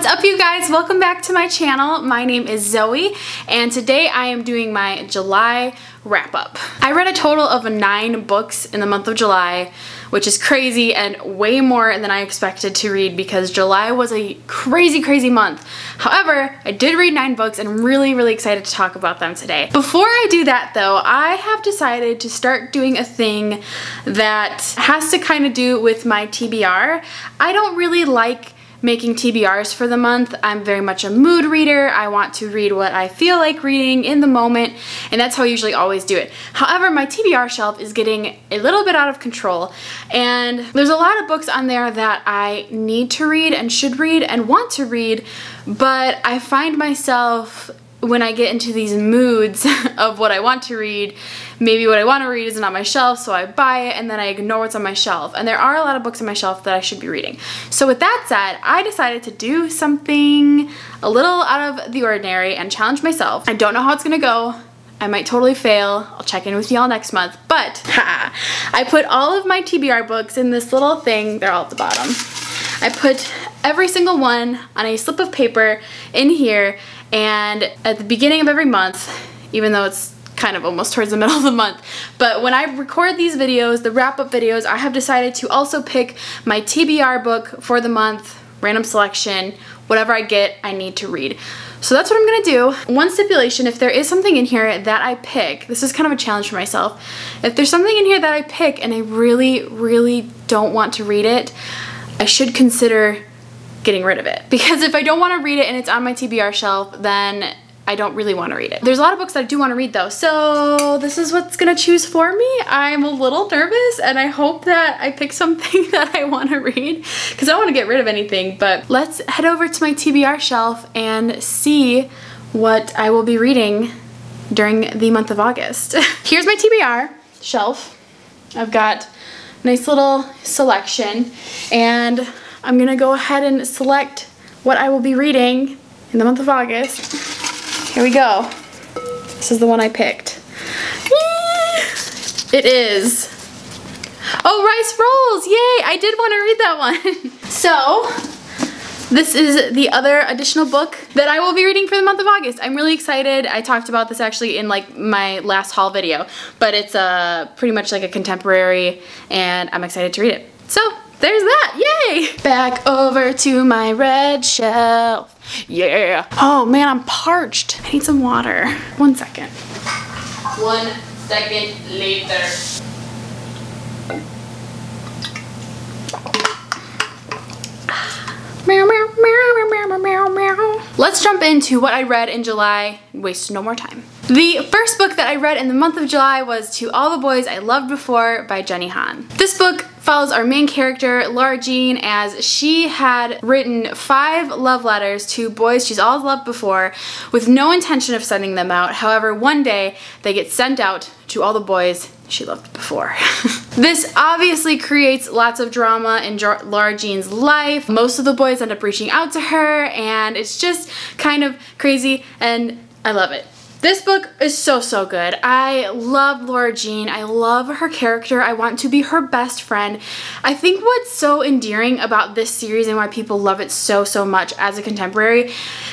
What's up, you guys? Welcome back to my channel. My name is Zoe, and today I am doing my July wrap-up. I read a total of 9 books in the month of July, which is crazy and way more than I expected to read because July was a crazy month. However, I did read 9 books and I'm really excited to talk about them today. Before I do that though, I have decided to start doing a thing that has to kind of do with my TBR. I don't really like making TBRs for the month. I'm very much a mood reader. I want to read what I feel like reading in the moment, and that's how I usually always do it. However, my TBR shelf is getting a little bit out of control, and there's a lot of books on there that I need to read and should read and want to read, but I find myself, when I get into these moods of what I want to read, maybe what I want to read isn't on my shelf, so I buy it and then I ignore what's on my shelf. And there are a lot of books on my shelf that I should be reading. So with that said, I decided to do something a little out of the ordinary and challenge myself. I don't know how it's gonna go. I might totally fail. I'll check in with y'all next month. But I put all of my TBR books in this little thing. They're all at the bottom. I put every single one on a slip of paper in here, and at the beginning of every month, even though it's kind of almost towards the middle of the month, but when I record these videos, the wrap-up videos, I have decided to also pick my TBR book for the month, random selection, whatever I get, I need to read. So that's what I'm gonna do. One stipulation: if there is something in here that I pick, this is kind of a challenge for myself, if there's something in here that I pick and I really don't want to read it, I should consider getting rid of it. Because if I don't want to read it and it's on my TBR shelf, then I don't really want to read it. There's a lot of books that I do want to read though, so this is what's gonna choose for me. I'm a little nervous and I hope that I pick something that I want to read because I don't want to get rid of anything. But let's head over to my TBR shelf and see what I will be reading during the month of August. Here's my TBR shelf. I've got a nice little selection, and I'm gonna go ahead and select what I will be reading in the month of August. Here we go. This is the one I picked. It is, oh, Rice Rolls, yay! I did want to read that one. So, this is the other additional book that I will be reading for the month of August. I'm really excited. I talked about this actually in like my last haul video, but it's pretty much like a contemporary, and I'm excited to read it. So, there's that, yay! Back over to my red shelf, yeah. Oh man, I'm parched. I need some water. 1 second. 1 second later. Meow, meow, meow, meow, meow, meow. Let's jump into what I read in July and waste no more time. The first book that I read in the month of July was To All the Boys I Loved Before by Jenny Han. This book follows our main character, Laura Jean, as she had written 5 love letters to boys she's always loved before with no intention of sending them out. However, one day they get sent out to all the boys she loved before. This obviously creates lots of drama in Laura Jean's life. Most of the boys end up reaching out to her, and it's just kind of crazy, and I love it. This book is so good. I love Laura Jean. I love her character. I want to be her best friend. I think what's so endearing about this series and why people love it so much as a contemporary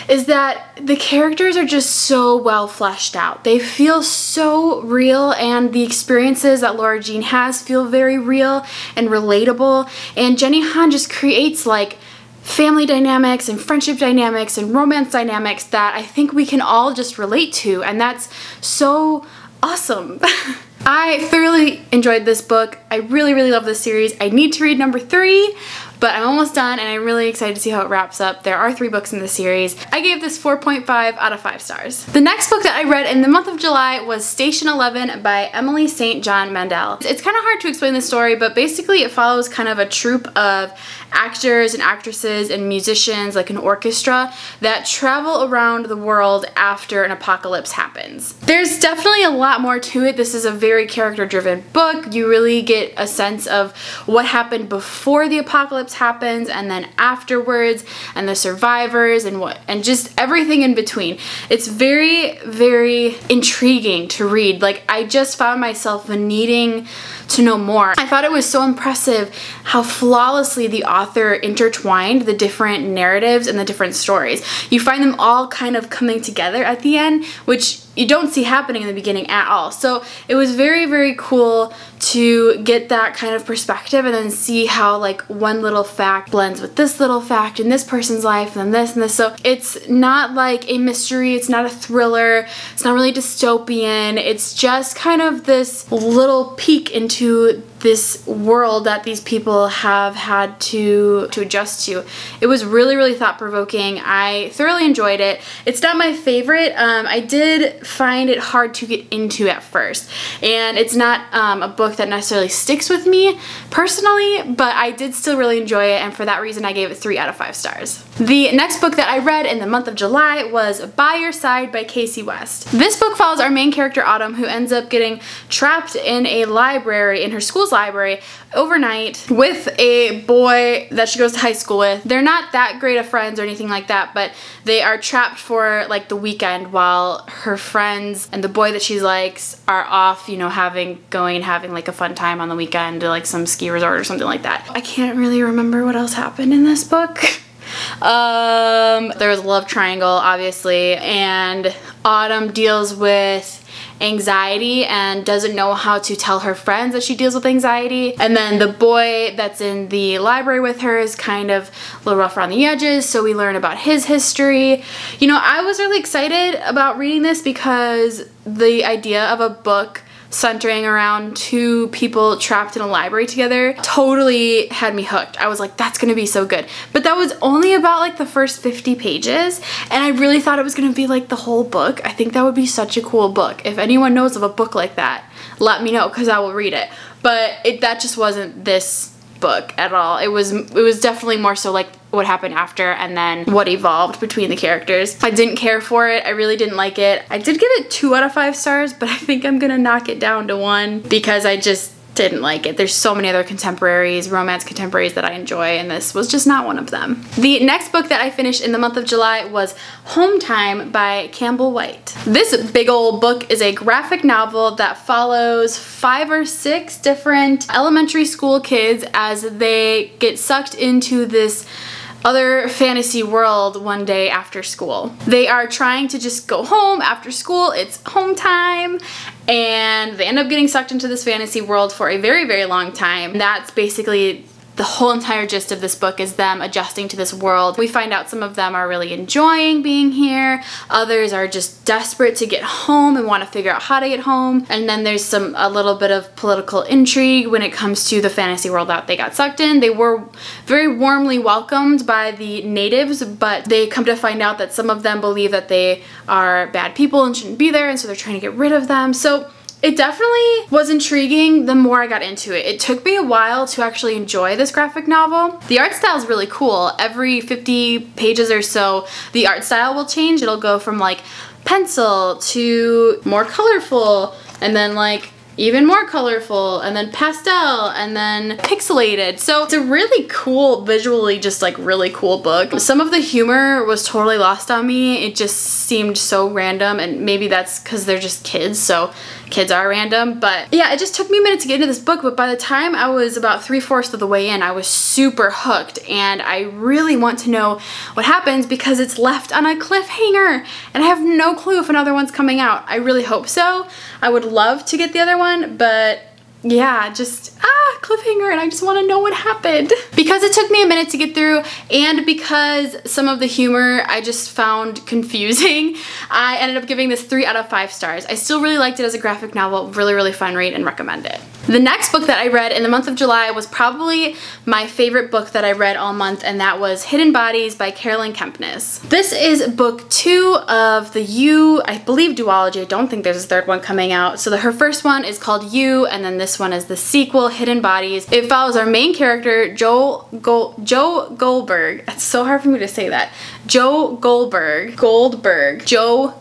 is that the characters are just so well fleshed out. They feel so real, and the experiences that Laura Jean has feel very real and relatable, and Jenny Han just creates like family dynamics and friendship dynamics and romance dynamics that I think we can all just relate to, and that's so awesome. I thoroughly enjoyed this book. I really love this series. I need to read number 3, but I'm almost done and I'm really excited to see how it wraps up. There are 3 books in the series. I gave this 4.5 out of 5 stars. The next book that I read in the month of July was Station 11 by Emily St. John Mandel. It's kind of hard to explain the story, but basically it follows kind of a troupe of actors and actresses and musicians, like an orchestra, that travel around the world after an apocalypse happens. There's definitely a lot more to it. This is a very character-driven book. You really get a sense of what happened before the apocalypse happens, and then afterwards, and the survivors, and just everything in between. It's very intriguing to read. Like, I just found myself needing to know more. I thought it was so impressive how flawlessly the author intertwined the different narratives and the different stories. You find them all kind of coming together at the end, which you don't see happening in the beginning at all. So it was very, very cool to get that kind of perspective and then see how like one little fact blends with this little fact in this person's life and then this and this. So it's not like a mystery, it's not a thriller, it's not really dystopian, it's just kind of this little peek into this world that these people have had to adjust to. It was really, really thought-provoking. I thoroughly enjoyed it. It's not my favorite. I did find it hard to get into at first, and it's not a book that necessarily sticks with me personally, but I did still really enjoy it, and for that reason I gave it 3 out of 5 stars. The next book that I read in the month of July was By Your Side by Casey West. This book follows our main character Autumn, who ends up getting trapped in a library, in her school's library, overnight with a boy that she goes to high school with. They're not that great of friends or anything like that, but they are trapped for like the weekend while her friends and the boy that she likes are off, you know, having like a fun time on the weekend to like some ski resort or something like that. I can't really remember what else happened in this book. There was a love triangle, obviously, and Autumn deals with anxiety and doesn't know how to tell her friends that she deals with anxiety. And then the boy that's in the library with her is kind of a little rough around the edges, so we learn about his history. You know, I was really excited about reading this because the idea of a book centering around 2 people trapped in a library together totally had me hooked. I was like, that's gonna be so good. But that was only about like the first 50 pages, and I really thought it was gonna be like the whole book. I think that would be such a cool book. If anyone knows of a book like that, let me know, because I will read it. But that just wasn't this book at all. It was definitely more so like what happened after and then what evolved between the characters. I didn't care for it. I really didn't like it. I did give it 2 out of 5 stars, but I think I'm gonna knock it down to 1 because I just didn't like it. There's so many other contemporaries, romance contemporaries that I enjoy, and this was just not one of them. The next book that I finished in the month of July was Home Time by Campbell White. This big old book is a graphic novel that follows 5 or 6 different elementary school kids as they get sucked into this other fantasy world one day after school. They are trying to just go home after school. It's home time, and they end up getting sucked into this fantasy world for a very, very long time. That's basically the whole entire gist of this book, is them adjusting to this world. We find out some of them are really enjoying being here, others are just desperate to get home and want to figure out how to get home, and then there's a little bit of political intrigue when it comes to the fantasy world that they got sucked in. They were very warmly welcomed by the natives, but they come to find out that some of them believe that they are bad people and shouldn't be there, and so they're trying to get rid of them. So it definitely was intriguing the more I got into it. It took me a while to actually enjoy this graphic novel. The art style is really cool. Every 50 pages or so, the art style will change. It'll go from like pencil to more colorful, and then like even more colorful, and then pastel, and then pixelated. So it's a really cool, visually just like really cool book. Some of the humor was totally lost on me. It just seemed so random, and maybe that's because they're just kids, so kids are random. But yeah, it just took me a minute to get into this book, but by the time I was about 3/4 of the way in, I was super hooked, and I really want to know what happens because it's left on a cliffhanger, and I have no clue if another one's coming out. I really hope so. I would love to get the other one, but yeah, just cliffhanger, and I just want to know what happened. Because it took me a minute to get through, and because some of the humor I just found confusing, I ended up giving this 3 out of 5 stars. I still really liked it as a graphic novel, really, really fun read, and recommend it. The next book that I read in the month of July was probably my favorite book that I read all month, and that was Hidden Bodies by Carolyn Kempnes. This is book 2 of the You, I believe, duology. I don't think there's a 3rd one coming out. So her first one is called You, and then this one is the sequel, Hidden Bodies. It follows our main character, Joe Goldberg. It's so hard for me to say that. Joe Goldberg.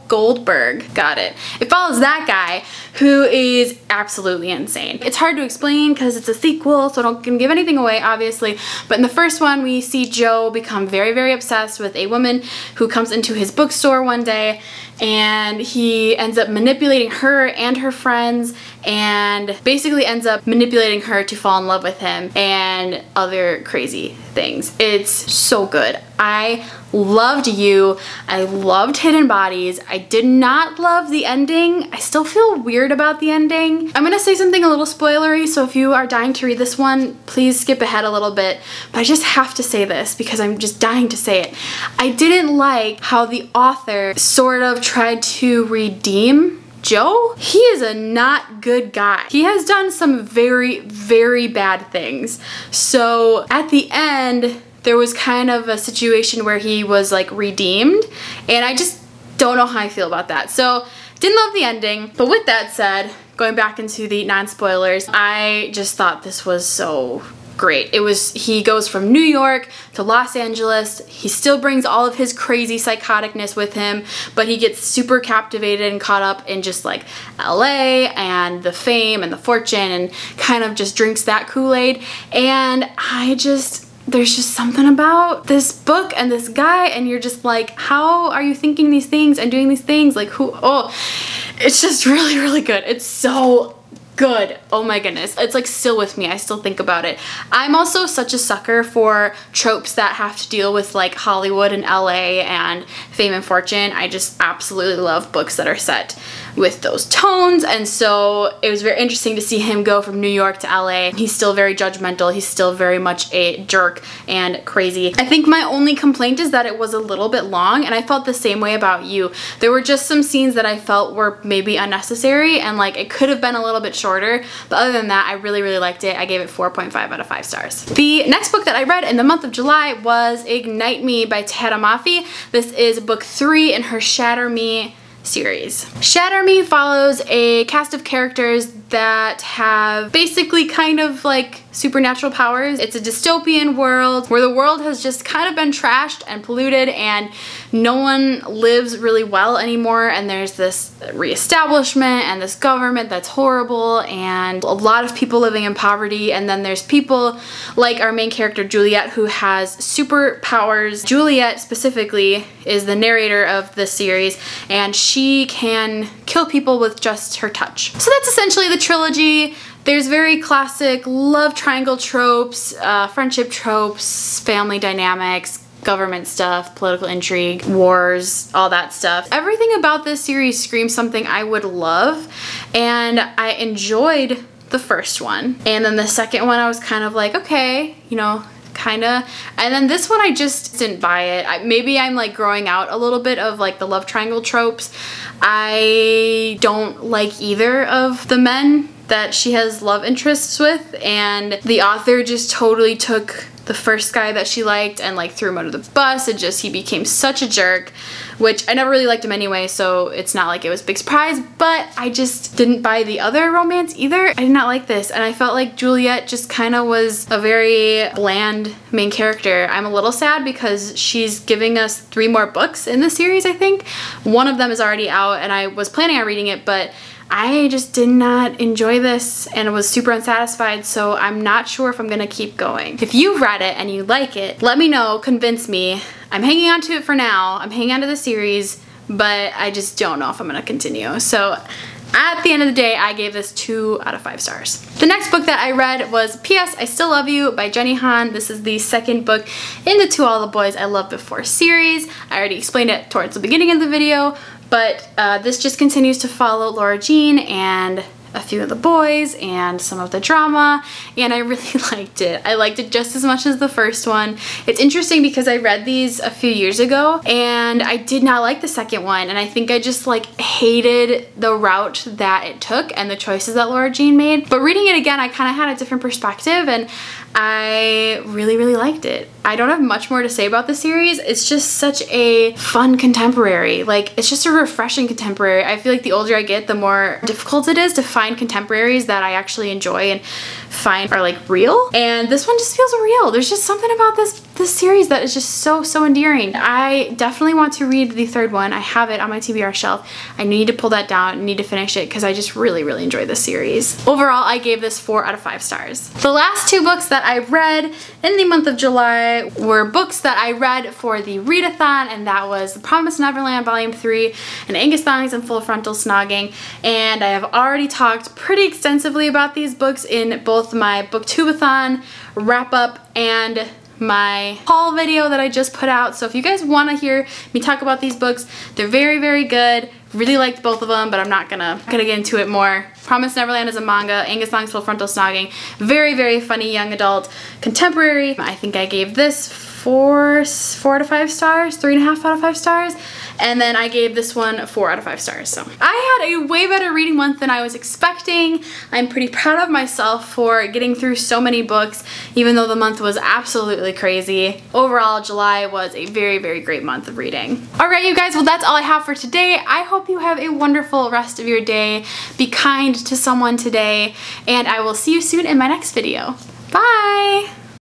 Goldberg. Got it. It follows that guy who is absolutely insane. It's hard to explain because it's a sequel, so I don't gonna give anything away, obviously. But in the first one, we see Joe become very, very obsessed with a woman who comes into his bookstore one day, and he ends up manipulating her and her friends, and basically ends up manipulating her to fall in love with him and other crazy things. It's so good. I loved You. I loved Hidden Bodies. I did not love the ending. I still feel weird about the ending. I'm gonna say something a little spoilery, so if you are dying to read this one, please skip ahead a little bit. But I just have to say this because I'm just dying to say it. I didn't like how the author sort of tried to redeem Joe. He is a not good guy. He has done some very, very bad things. So at the end, there was kind of a situation where he was like redeemed, and I just don't know how I feel about that. So didn't love the ending. But with that said, going back into the non-spoilers, I just thought this was so great. He goes from New York to Los Angeles. He still brings all of his crazy psychoticness with him, but he gets super captivated and caught up in just like LA and the fame and the fortune, and kind of just drinks that Kool-Aid. And there's just something about this book and this guy, and you're just like, how are you thinking these things and doing these things? Like, it's just really, really good. It's so good. Oh my goodness. It's like still with me. I still think about it. I'm also such a sucker for tropes that have to deal with like Hollywood and LA and fame and fortune. I just absolutely love books that are set with those tones, and so it was very interesting to see him go from New York to LA. He's still very judgmental. He's still very much a jerk and crazy. I think my only complaint is that it was a little bit long, and I felt the same way about You. There were just some scenes that I felt were maybe unnecessary, and like it could have been a little bit shorter, but other than that, I really, really liked it. I gave it 4.5 out of 5 stars. The next book that I read in the month of July was Ignite Me by Tara Mafi. This is book 3 in her Shatter Me series. Shatter Me follows a cast of characters that have basically kind of like supernatural powers. It's a dystopian world where the world has just kind of been trashed and polluted, and no one lives really well anymore, and there's this reestablishment and this government that's horrible, and a lot of people living in poverty. And then there's people like our main character Juliet, who has superpowers. Juliet specifically is the narrator of this series, and she can kill people with just her touch. So that's essentially the trilogy. There's very classic love triangle tropes, friendship tropes, family dynamics, government stuff, political intrigue, wars, all that stuff. Everything about this series screams something I would love, and I enjoyed the first one. And then the second one I was kind of like, okay, you know, kinda. And then this one I just didn't buy it. Maybe I'm like growing out a little bit of like the love triangle tropes. I don't like either of the men that she has love interests with, and the author just totally took the first guy that she liked and like threw him under the bus. He became such a jerk, which I never really liked him anyway, so it's not like it was a big surprise, but I just didn't buy the other romance either. I did not like this, and I felt like Juliet just kind of was a very bland main character. I'm a little sad because she's giving us 3 more books in the series, I think. One of them is already out, and I was planning on reading it, but I just did not enjoy this and was super unsatisfied, so I'm not sure if I'm gonna keep going. If you've read it and you like it, let me know, convince me. I'm hanging on to it for now. I'm hanging on to the series, but I just don't know if I'm gonna continue. So at the end of the day, I gave this 2 out of 5 stars. The next book that I read was P.S. I Still Love You by Jenny Han. This is the second book in the To All the Boys I Loved Before series. I already explained it towards the beginning of the video, but this just continues to follow Laura Jean and a few of the boys and some of the drama, and I really liked it. I liked it just as much as the first one. It's interesting because I read these a few years ago and I did not like the second one, and I think I just like hated the route that it took and the choices that Laura Jean made. But reading it again, I kind of had a different perspective, and I really, really liked it. I don't have much more to say about the series. It's just such a fun contemporary. Like, it's just a refreshing contemporary. I feel like the older I get, the more difficult it is to find contemporaries that I actually enjoy and find are like real. And this one just feels real. There's just something about this series that is just so endearing. I definitely want to read the third one. I have it on my TBR shelf. I need to pull that down, I need to finish it because I just really enjoy this series. Overall, I gave this 4 out of 5 stars. The last 2 books that I read in the month of July were books that I read for the readathon, and that was The Promised Neverland Volume 3 and Angus Thongs and Full Frontal Snogging. And I have already talked pretty extensively about these books in both my booktubeathon wrap up and my haul video that I just put out. So if you guys want to hear me talk about these books, they're very good. Really liked both of them, but I'm not gonna get into it more. Promised Neverland is a manga. Angus Thongs Full Frontal Snogging, very funny young adult contemporary. I think I gave this 4 out of 5 stars, 3.5 out of 5 stars. And then I gave this one 4 out of 5 stars. So I had a way better reading month than I was expecting. I'm pretty proud of myself for getting through so many books, even though the month was absolutely crazy. Overall, July was a very great month of reading. All right, you guys, well, that's all I have for today. I hope you have a wonderful rest of your day. Be kind to someone today, and I will see you soon in my next video. Bye!